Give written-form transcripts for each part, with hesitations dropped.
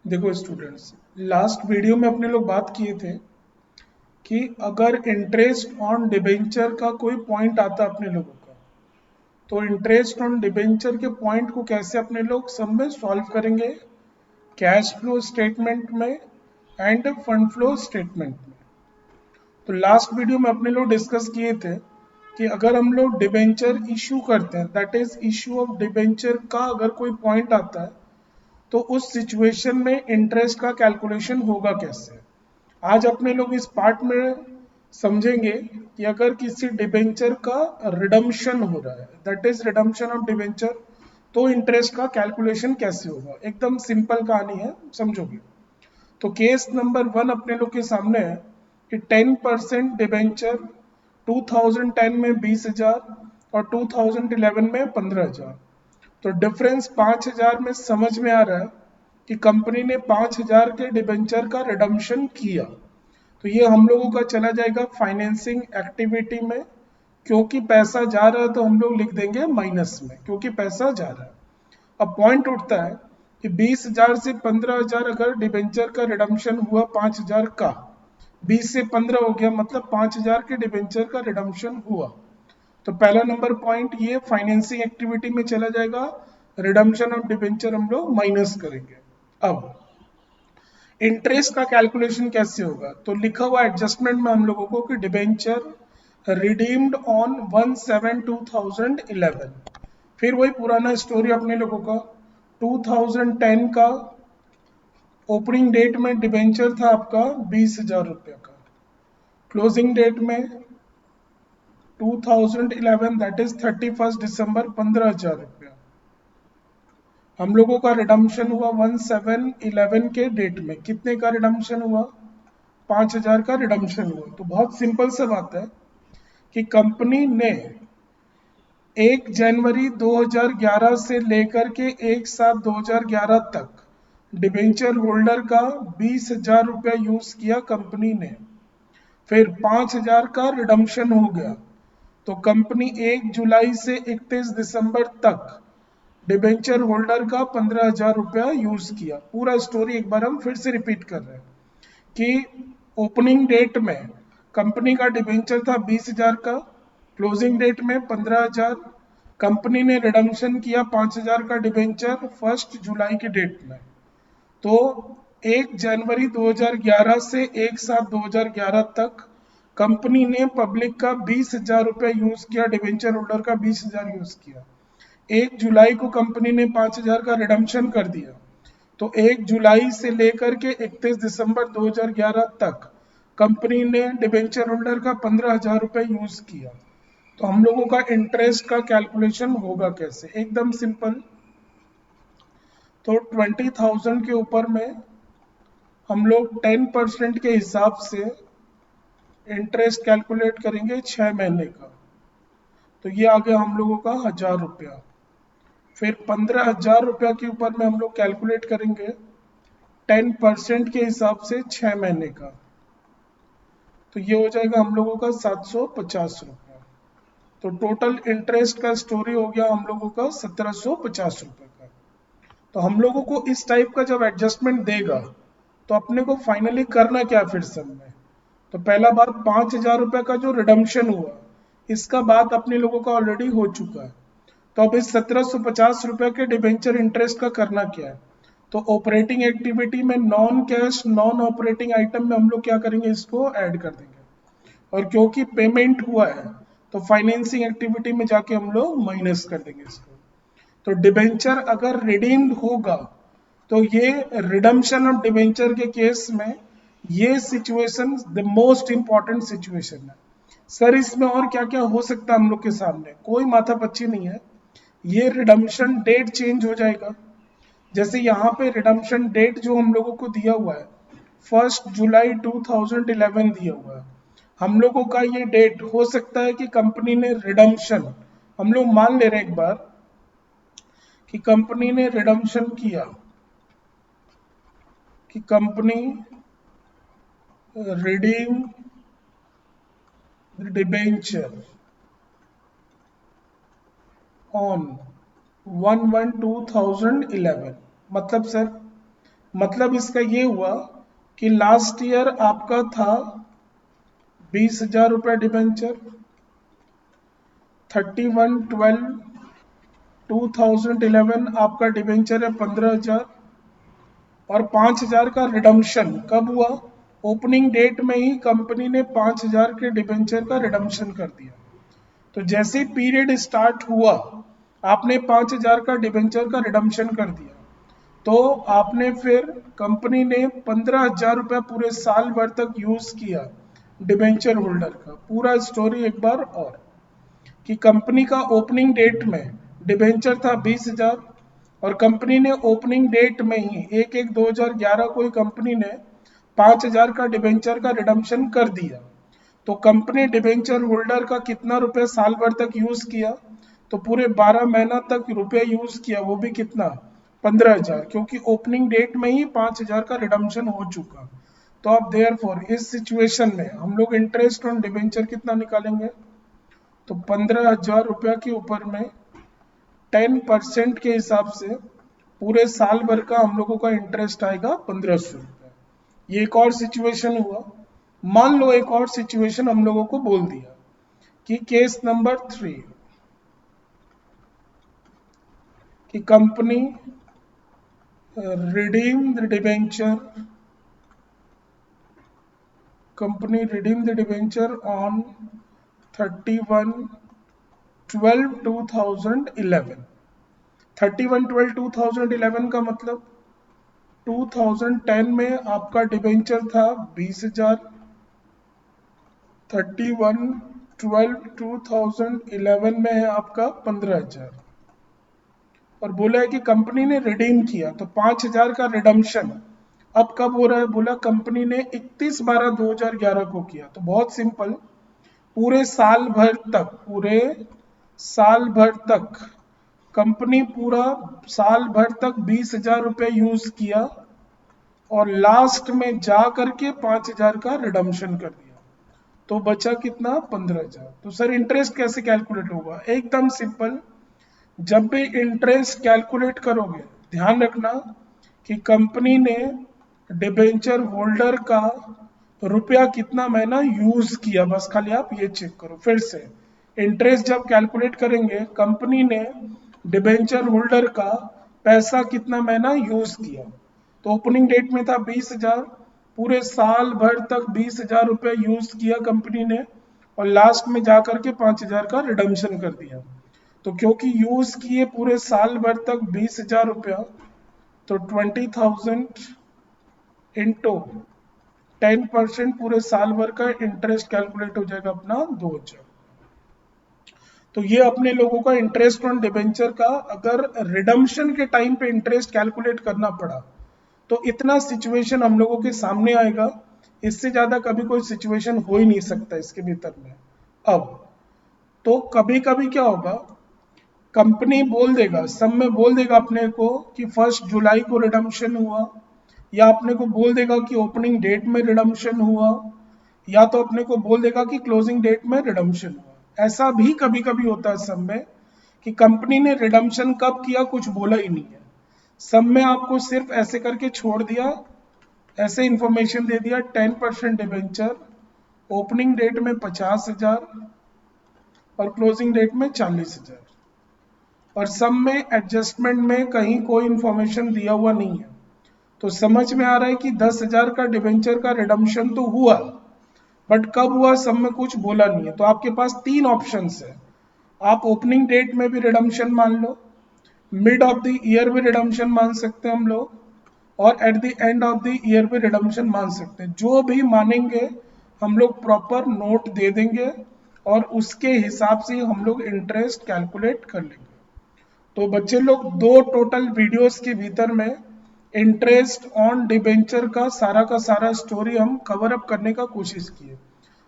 देखो students, last video में अपने लोग बात किए थे कि अगर इंटरेस्ट ऑन डिबेंचर का कोई पॉइंट आता अपने लोगों का, तो इंटरेस्ट ऑन डिबेंचर के पॉइंट को कैसे अपने लोग सब में सॉल्व करेंगे, कैश फ्लो स्टेटमेंट में एंड फंड फ्लो स्टेटमेंट में। तो लास्ट वीडियो में अपने लोग डिस्कस किए थे कि अगर हम लोग डिबेंचर इशू करते हैं, that is issue of debenture का अगर कोई पॉइंट आता है, तो उस सिचुएशन में इंटरेस्ट का कैलकुलेशन होगा कैसे। आज अपने लोग इस पार्ट में समझेंगे कि अगर किसी डिबेंचर का रिडम्पशन हो रहा है, that is redemption of debenture, तो इंटरेस्ट का कैलकुलेशन कैसे होगा। एकदम सिंपल कहानी है, समझोगे। तो केस नंबर 1 अपने लोग के सामने है कि 10% डिबेंचर 2010 में 20,000 और 2011 में 15,000। तो डिफरेंस 5,000 में समझ में आ रहा है कि कंपनी ने 5,000 के डिबेंचर का रिडम्पशन किया। तो ये हम लोगों का चला जाएगा फाइनेंसिंग एक्टिविटी में, क्योंकि पैसा जा रहा है तो हम लोग लिख देंगे माइनस में, क्योंकि पैसा जा रहा है। अब पॉइंट उठता है कि 20,000 से 15,000 अगर डिबेंचर का रिडम्पशन हुआ 5,000 का, 20 से 15 हो गया, मतलब 5,000 के डिबेंचर का रिडम्पशन हुआ। तो पहला नंबर पॉइंट ये फाइनेंसिंग एक्टिविटी में चला जाएगा, रिडम्पशन ऑफ डिबेंचर हम लोग माइनस करेंगे। अब इंटरेस्ट का कैलकुलेशन कैसे होगा, तो लिखा हुआ एडजस्टमेंट में हम लोगों को कि डिबेंचर रिडीम्ड ऑन 1/7/2011। फिर वही पुराना स्टोरी अपने लोगों का। 2010 का ओपनिंग डेट में डिबेंचर था आपका 20,000 रुपये का, क्लोजिंग डेट में 2011 दैट इज 31 दिसंबर 15,000 रुपया। हम लोगों का रिडम्पशन हुआ 1/7/11 के डेट में। कितने का रिडम्पशन हुआ? 5,000 का रिडम्पशन हुआ। तो बहुत सिंपल सा बात है कि कंपनी ने 1 जनवरी 2011 से लेकर के 1/7/2011 तक डिबेंचर होल्डर का 20,000 रुपया यूज किया कंपनी ने। फिर 5,000 का रिडम्पशन हो गया, तो कंपनी 1 जुलाई से 31 दिसंबर तक डिबेंचर होल्डर का 15,000 रुपया यूज किया। पूरा स्टोरी एक बार हम फिर से रिपीट कर रहे हैं कि ओपनिंग डेट में कंपनी का डिबेंचर था 20,000 का, क्लोजिंग डेट में 15,000। कंपनी ने रिडम्पशन किया 5,000 का डिबेंचर 1 जुलाई की डेट में। तो 1 जनवरी 2011 से 1/7/2011 तक कंपनी ने पब्लिक का 20,000 रुपया यूज किया, डिबेंचर होल्डर का 20,000 यूज किया। 1 जुलाई को कंपनी ने 5,000 का रिडम्पशन कर दिया। तो 1 जुलाई से लेकर के 31 दिसंबर 2011 तक कंपनी ने डिबेंचर होल्डर का 15,000 रुपये यूज किया। तो हम लोगों का इंटरेस्ट का कैलकुलेशन होगा कैसे, एकदम सिंपल। तो 20,000 के ऊपर में हम लोग 10% के हिसाब से इंटरेस्ट कैलकुलेट करेंगे 6 महीने का। तो ये आ गया हम लोगों का 1,000 रुपया। फिर 15,000 रुपया के ऊपर में हम लोग कैलकुलेट करेंगे 10% के हिसाब से 6 महीने का। तो ये हो जाएगा हम लोगों का 750 रुपया। तो टोटल इंटरेस्ट का स्टोरी हो गया हम लोगों का 1,750 रुपये का। तो हम लोगों को इस टाइप का जब एडजस्टमेंट देगा, तो अपने को फाइनली करना क्या फिर सब में। तो पहला बात, 5,000 रुपये का जो रिडम्पशन हुआ, इसका बात अपने लोगों का ऑलरेडी हो चुका है। तो अब इस 1,750 रुपये के डिबेंचर इंटरेस्ट का करना क्या है। तो ऑपरेटिंग एक्टिविटी में non cash non operating item में हम लोग क्या करेंगे, इसको ऐड कर देंगे। और क्योंकि पेमेंट हुआ है, तो फाइनेंसिंग एक्टिविटी में जाके हम लोग माइनस कर देंगे इसको। तो डिबेंचर अगर रिडीम्ड होगा, तो ये रिडम्पशन ऑफ डिबेंचर के केस में ये situation the most important situation है। सर इसमें और क्या क्या हो सकता है हम लोग के सामने, कोई माथापच्ची नहीं है। ये रिडम्पशन डेट चेंज हो जाएगा। जैसे यहाँ पे रिडम्पशन डेट जो हम लोगों को दिया हुआ है 1 जुलाई 2011 दिया हुआ है। हम लोगों का ये डेट हो सकता है कि कंपनी ने रिडम्पशन, हम लोग मान ले रहे हैं एक बार कि कंपनी ने रिडम्पशन किया, कि कंपनी रिडीम डिबेंचर ऑन 1/1/2011। मतलब सर, मतलब इसका ये हुआ कि लास्ट ईयर आपका था 20,000 रुपये डिबेंचर, 31/12/2011 आपका डिबेंचर है 15,000, और 5,000 का रिडम्पशन कब हुआ? ओपनिंग डेट में ही कंपनी ने 5,000 के डिबेंचर का रिडम्पशन कर दिया। तो जैसे पीरियड स्टार्ट हुआ आपने 5,000 का डिबेंचर का रिडम्पशन कर दिया, तो आपने फिर कंपनी ने 15,000 रुपया पूरे साल भर तक यूज किया डिबेंचर होल्डर का। पूरा स्टोरी एक बार और, कि कंपनी का ओपनिंग डेट में डिबेंचर था 20,000, और कंपनी ने ओपनिंग डेट में ही 1/1/2011 को ही कंपनी ने 5,000 का डिबेंचर का रिडम्पशन कर दिया। तो कंपनी डिबेंचर होल्डर का कितना रुपए साल भर तक यूज किया? तो पूरे 12 महीना तक रुपए यूज किया, वो भी कितना? 15,000, क्योंकि ओपनिंग डेट में ही 5,000 का रिडम्पशन हो चुका। तो अब देयरफॉर इस सिचुएशन में हम लोग इंटरेस्ट ऑन डिबेंचर कितना निकालेंगे? तो 15,000 रुपया के ऊपर में 10% के हिसाब से पूरे साल भर का हम लोगों का इंटरेस्ट आएगा 1,500 रुपया। ये एक और सिचुएशन हुआ। मान लो एक और सिचुएशन हम लोगों को बोल दिया कि केस नंबर 3, कि company redeem the debenture, company redeem the debenture on 31/12/2011। 31/12/2011 का मतलब 2010 में आपका डिबेंचर था 20,000, 31/12/2011 में है आपका 15,000, और बोला है कि कंपनी ने रिडीम किया, तो 5,000 का रिडम्पशन अब कब हो रहा है? बोला कंपनी ने 31/12/2011 को किया। तो बहुत सिंपल, पूरे साल भर तक कंपनी पूरा साल भर तक 20,000 रुपये यूज किया, और लास्ट में जा करके 5,000 का रिडम्पशन कर दिया। तो बचा कितना? 15,000। तो सर इंटरेस्ट कैसे कैलकुलेट होगा? एकदम सिंपल, जब भी इंटरेस्ट कैलकुलेट करोगे ध्यान रखना कि कंपनी ने डिबेंचर होल्डर का रुपया कितना महीना यूज किया, बस खाली आप ये चेक करो। फिर से इंटरेस्ट जब कैलकुलेट करेंगे, कंपनी ने डिबेंचर होल्डर का पैसा कितना महीना यूज किया, तो ओपनिंग डेट में था 20,000, पूरे साल भर तक 20,000 रुपये यूज किया कंपनी ने, और लास्ट में जाकर के 5,000 का रिडम्पशन कर दिया। तो क्योंकि यूज किए पूरे साल भर तक 20,000 रुपया, तो 20,000 इंटू 10% पूरे साल भर का इंटरेस्ट कैलकुलेट हो जाएगा अपना 2,000। तो ये अपने लोगों का इंटरेस्ट ऑन डिबेंचर का, अगर रिडम्पशन के टाइम पे इंटरेस्ट कैलकुलेट करना पड़ा तो इतना सिचुएशन हम लोगों के सामने आएगा। इससे ज्यादा कभी कोई सिचुएशन हो ही नहीं सकता इसके भीतर में। अब तो कभी कभी क्या होगा, कंपनी बोल देगा, सब में बोल देगा अपने को कि 1 जुलाई को रिडम्पशन हुआ, या अपने को बोल देगा कि ओपनिंग डेट में रिडम्पशन हुआ, या तो अपने को बोल देगा कि क्लोजिंग डेट में रिडम्पशन हुआ। ऐसा भी कभी कभी होता है सब में कि कंपनी ने रिडम्पशन कब किया कुछ बोला ही नहीं है, सब में आपको सिर्फ ऐसे करके छोड़ दिया, ऐसे इंफॉर्मेशन दे दिया 10% डिबेंचर, ओपनिंग डेट में 50,000 और क्लोजिंग डेट में 40,000, और सब में एडजस्टमेंट में कहीं कोई इंफॉर्मेशन दिया हुआ नहीं है। तो समझ में आ रहा है कि 10,000 का डिबेंचर का रिडम्पशन तो हुआ, बट कब हुआ सब में कुछ बोला नहीं है। तो आपके पास 3 ऑप्शंस है, आप ओपनिंग डेट में भी रिडम्पशन मान लो, मिड ऑफ द ईयर भी रिडम्पशन मान सकते हैं हम लोग, और at the end of the year भी रिडम्पशन मान सकते हैं। जो भी मानेंगे हम लोग प्रॉपर नोट दे देंगे, और उसके हिसाब से हम लोग इंटरेस्ट कैलकुलेट कर लेंगे। तो बच्चे लोग 2 टोटल वीडियोस के भीतर में इंटरेस्ट ऑन डिबेंचर का सारा स्टोरी हम कवर अप करने का कोशिश किए।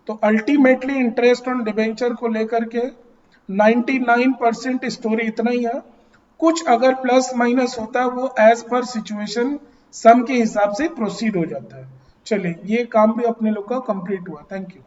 तो अल्टीमेटली इंटरेस्ट ऑन डिबेंचर को लेकर के 99% स्टोरी इतना ही है। कुछ अगर प्लस माइनस होता है वो एज पर सिचुएशन सम के हिसाब से प्रोसीड हो जाता है। चलिए ये काम भी अपने लोग का कंप्लीट हुआ। Thank you.